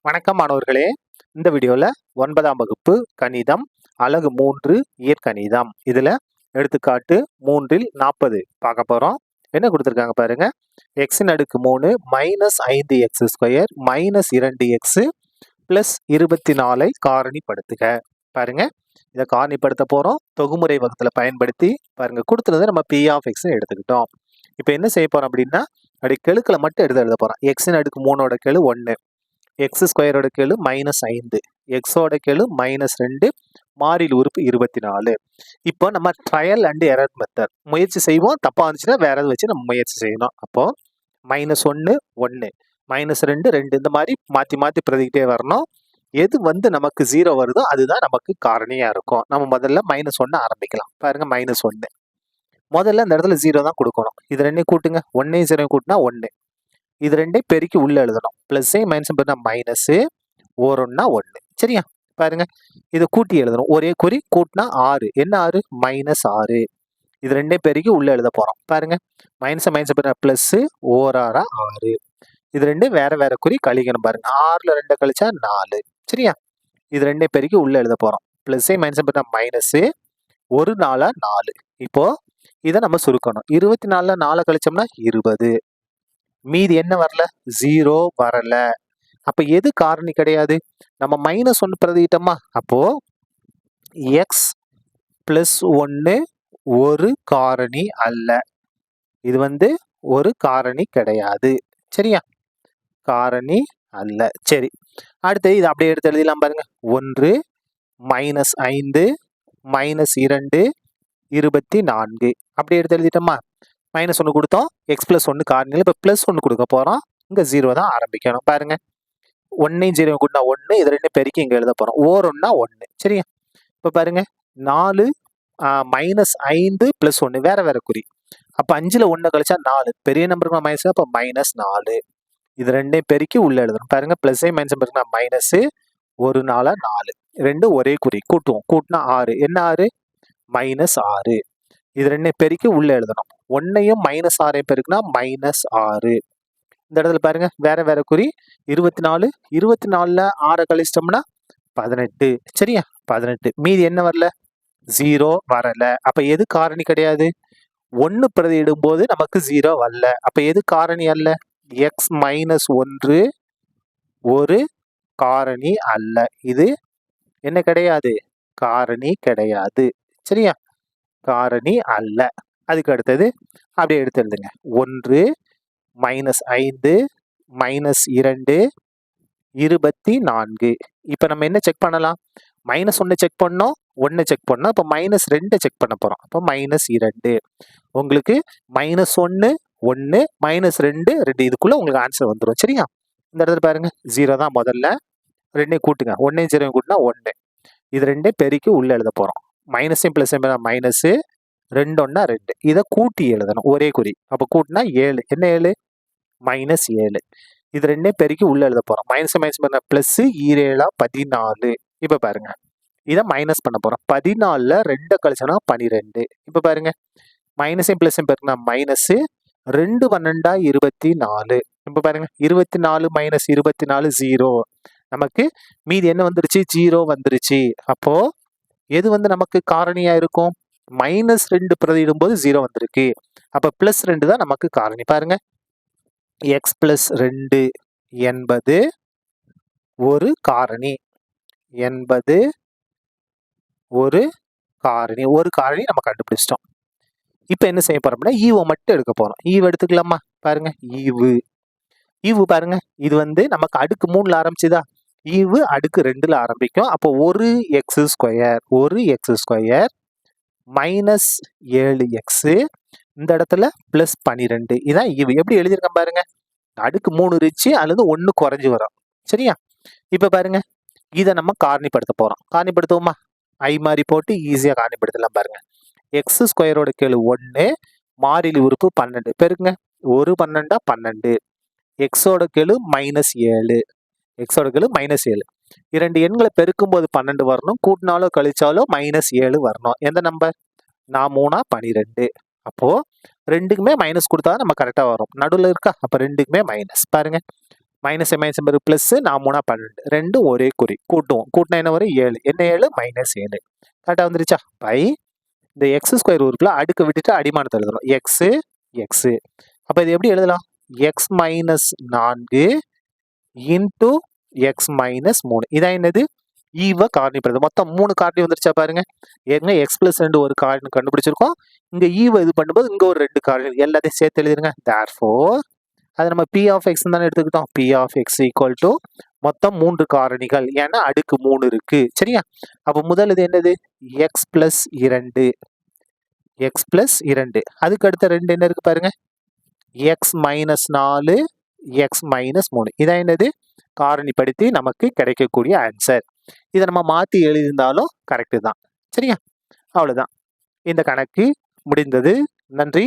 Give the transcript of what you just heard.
வணக்கம் மாணவர்களே. இந்த வீடியோல 9ஆம் வகுப்பு கணிதம் அலகு 3 இயற்கணிதம் இதுல எடுத்துக்காட்டு 3ல் 40 பார்க்க போறோம். என்ன கொடுத்திருக்காங்க பாருங்க. x ன் அடுக்கு 3 minus 5x square minus 2x plus 24 காரணிப்படுத்துக. பாருங்க, இதை காரணிப்படுத்த போறோம். தொகுமுறை வகுத்துல பயன்படுத்தி பாருங்க, கொடுத்துருந்தது நம்ம p of x எடுத்துக்கிட்டோம். இப்போ என்ன செய்ய போறோம் அப்படின்னா, அப்படி கெழுக்களை மட்டும் எடுத்து எழுத போறோம். x ன் அடுக்கு 3ஓட கெழு 1, எக்ஸ் ஸ்கொயரோட கெழு மைனஸ் 5, எக்ஸோட கெழு மைனஸ் 2, மாறிலி உறுப்பு 24. இப்போ நம்ம ட்ரையல் அண்ட் எரர் மெத்தட் முயற்சி செய்வோம். தப்பா இருந்துச்சுன்னா வேற எதாவது வச்சு நம்ம முயற்சி செய்யணும். அப்போ மைனஸ் 1 1, மைனஸ் 2 2, இந்த மாதிரி மாற்றி மாற்றி பிரதிக்கிட்டே வரணும். எது வந்து நமக்கு 0 வருதோ அதுதான் நமக்கு காரணியா இருக்கும். நம்ம முதல்ல மைனஸ் 1 ஆரம்பிக்கலாம். பாருங்க, மைனஸ் 1 முதல்ல இந்த இடத்துல 0 தான் கொடுக்கணும். இது ரெண்டையும் கூட்டுங்க. 1 0 கூட்டினா 1. இது ரெண்டையும் பெருக்கி உள்ள எழுதணும். பிளஸ் மைனஸ் மைனஸ், ஓரொன்னா 1. சரியா? பாருங்க, இதை கூட்டி எழுதணும். ஒரே குறி கூட்டினா 6. என்ன 6? மைனஸ் 6. இது ரெண்டையும் பெருக்கி உள்ள எழுத போறோம். பாருங்க, மைனஸ் மைனஸ் பிளஸ், ஓராரா 6. இது ரெண்டும் வேற வேற குறி கழிக்கணும். பாருங்க, 6ல் 2 கழிச்சா 4. சரியா? இது ரெண்டையும் பெருக்கி உள்ள எழுத போறோம். பிளஸ் மைனஸ் மைனஸ், ஒரு 4 4. இப்போ இதை நம்ம சுருக்கணும். 24ல் 4 கழிச்சோம்னா 20. மீதி என்ன வரல? 0 வரல. அப்ப எது காரணி கிடையாது? நம்ம மைனஸ் 1 பிரதிட்டோமா? அப்போ எக்ஸ் பிளஸ் 1 ஒரு காரணி அல்ல. இது வந்து ஒரு காரணி கிடையாது. சரியா? காரணி அல்ல. சரி, அடுத்து இது அப்படியே எடுத்து எழுதிடலாம். பாருங்க, 1 மைனஸ் 5 மைனஸ் 2 24 அப்படியே எடுத்து எழுதிட்டோமா? மைனஸ் 1 கொடுத்தோம், எக்ஸ் பிளஸ் 1 காரணியில். இப்போ பிளஸ் 1 கொடுக்க போறோம். இங்க 0 தான் ஆரம்பிக்கணும். பாருங்க, 1 0 கூட்டினா 1, இது ரெண்டு பெருக்கி இங்க எழுத போறோம். ஓரொன்னா 1. சரியா? இப்போ பாருங்க, 4 மைனஸ் 5 பிளஸ் 1 வேற வேற குறி. அப்போ 5ல் 1 கழிச்சா 4. பெரிய நம்பருக்கு மைனஸ், அப்போ மைனஸ் 4. இது ரெண்டையும் பெருக்கி உள்ள எழுதணும். பாருங்க, பிளஸ் மைனஸ் மைனஸ், ஒரு 4 4. ரெண்டு ஒரே குறி. கூட்டுவோம். கூட்டினா 6. என்ன 6? மைனஸ் 6. இது ரெண்டையும் பெருக்கி உள்ள எழுதணும். 1ஐயும் மைனஸ் 6ஐயும் பெருக்குனா மைனஸ் 6. இந்த இடத்துல பாருங்க, வேற வேற குறி. 24 24ல் 6 கழிச்சிட்டோம்னா 18. சரியா? 18. மீதி என்ன வரல? 0 வரல. அப்ப எது காரணி கிடையாது? 1 பிரதியிடும் போது நமக்கு 0 வரல. அப்ப எது காரணி அல்ல? எக்ஸ் மைனஸ் 1 ஒரு காரணி அல்ல. இது என்ன கிடையாது? காரணி கிடையாது. சரியா? காரணி அல்ல. அதுக்கு அடுத்தது அப்படியே எடுத்து எழுதுங்க. 1 மைனஸ் 5 மைனஸ் 2 24. இப்போ நம்ம என்ன செக் பண்ணலாம்? மைனஸ் 1 செக் பண்ணோம், 1 செக் பண்ணோம். இப்போ மைனஸ் 2 செக் பண்ண போறோம். அப்போ மைனஸ் 2. உங்களுக்கு மைனஸ் 1 1 மைனஸ் 2 2, இதுக்குள்ள உங்களுக்கு ஆன்சர் வந்துடும். சரியா? இந்த இடத்துல பாருங்க, 0 தான் முதல்ல. ரெண்டையும் கூட்டுங்க. 1 0 கூட்டினா 1. இது ரெண்டையும் பெருக்கி உள்ள எழுத போறோம். மைனஸையும் பிளஸ் மைனஸ், 2 1 2. இதை கூட்டி எழுதணும். ஒரே குறி. அப்போ கூட்டினா 7. என்ன 7? மைனஸ் 7. இது ரெண்டையும் பெருக்கி உள்ள எழுத போறோம். Minus minus plus, 7 14. இப்போ பாருங்க, இதை மைனஸ் பண்ண போறோம். 14ல் 2 கழிச்சோம்னா 12. இப்போ பாருங்க, மைனஸையும் பிளஸையும் பெருக்கினா மைனஸ், 2 12 24. இப்போ பாருங்க, 24 மைனஸ் 24 0. நமக்கு மீதி என்ன வந்துருச்சு? 0 வந்துருச்சு. அப்போ எது வந்து நமக்கு காரணியா இருக்கும்? மைனஸ் 2 பிரதியிடும் போது 0 வந்திருக்கு. அப்ப பிளஸ் 2 தான் நமக்கு காரணி. பாருங்க, எக்ஸ் பிளஸ் 2 என்பது ஒரு காரணி. என்பது ஒரு காரணி. ஒரு காரணி நம்ம கண்டுபிடிச்சிட்டோம். இப்ப என்ன செய்ய போறோம் அப்படின்னா, ஈவை மட்டும் எடுக்க போறோம். ஈவு எடுத்துக்கலாமா? பாருங்க, ஈவு பாருங்க, இது வந்து நமக்கு அடுக்கு 3ல ஆரம்பிச்சுதா? ஈவு அடுக்கு 2ல ஆரம்பிக்கும். அப்போ ஒரு எக்ஸ் ஸ்கொயர் மைனஸ் 7x, இந்த இடத்துல பிளஸ் 12. இதான் ஈவு. எப்படி எழுதியிருக்கேன் பாருங்க, அடுக்கு 3 இருந்துச்சு, அல்லது 1 குறைஞ்சு வரும். சரியா? இப்ப பாருங்க, இதை நம்ம காரணிப்படுத்த போறோம். காரணிப்படுத்துவோமா? ஐ மாதிரி போட்டு ஈஸியா காரணிப்படுத்தலாம். பாருங்க, எக்ஸ் ஸ்கொயரோட கெழு 1, மாறிலி உறுப்பு 12. பெருக்குங்க. ஒரு 12 12. எக்ஸோட கெழு மைனஸ் 7. எக்ஸோட கெழு மைனஸ் 7. இரண்டு எண்களை பெருக்கும் போது 12 வரணும். கூட்டினாலோ கழிச்சாலோ மைனஸ் 7 வரணும். எந்த நம்பர்? 4 12. அப்போ ரெண்டுக்குமே மைனஸ் கொடுத்தா நம்ம கரெக்டா வரும். நடுவில் இருக்கா? அப்ப ரெண்டுக்குமே மைனஸ். பாருங்க, மைனஸ் மைனஸ் நம்பர் ப்ளஸ் நான் 3 12 ரெண்டும் ஒரே குறி கூட்டுவோம். கூட்டினா என்ன வரும் 7. என்ன 7 -7. கரெக்டாக வந்துருச்சா? பை இந்த எக்ஸ் ஸ்கொயர் உறுப்புல அடுக்க விட்டுட்டு அடிமானத்தை எழுதணும். X x. அப்போ இது எப்படி எழுதலாம்? X minus 4 into X minus 3. இதான் என்னது? ஈவ காரணிப்படுது. மொத்தம் 3 காரணி வந்துருச்சா பாருங்க. ஏற்கனவே எக்ஸ் பிளஸ் 2 ஒரு காரணி கண்டுபிடிச்சிருக்கோம். இங்க ஈவ இது பண்ணும்போது இங்க ஒரு 2 காரணி எல்லாத்தையும் சேர்த்து எழுதிருங்க. தேர்ஃபோர் அதை நம்ம பி ஆஃப் எக்ஸ் தானே எடுத்துக்கிட்டோம். P of x equal to மொத்தம் 3 காரணிகள். ஏன்னா அடுக்கு 3 இருக்கு. சரியா? அப்போ முதல் இது என்னது? X plus 2. X plus 2. அதுக்கு அடுத்த 2 என்ன இருக்கு பாருங்க. X minus 4 X minus 3. இதான் என்னது? காரணிப்படுத்தி நமக்கு கிடைக்கக்கூடிய ஆன்சர். இதை நம்ம மாற்றி எழுதியிருந்தாலும் கரெக்டு தான். சரியா? அவ்வளோதான். இந்த கணக்கு முடிந்தது. நன்றி.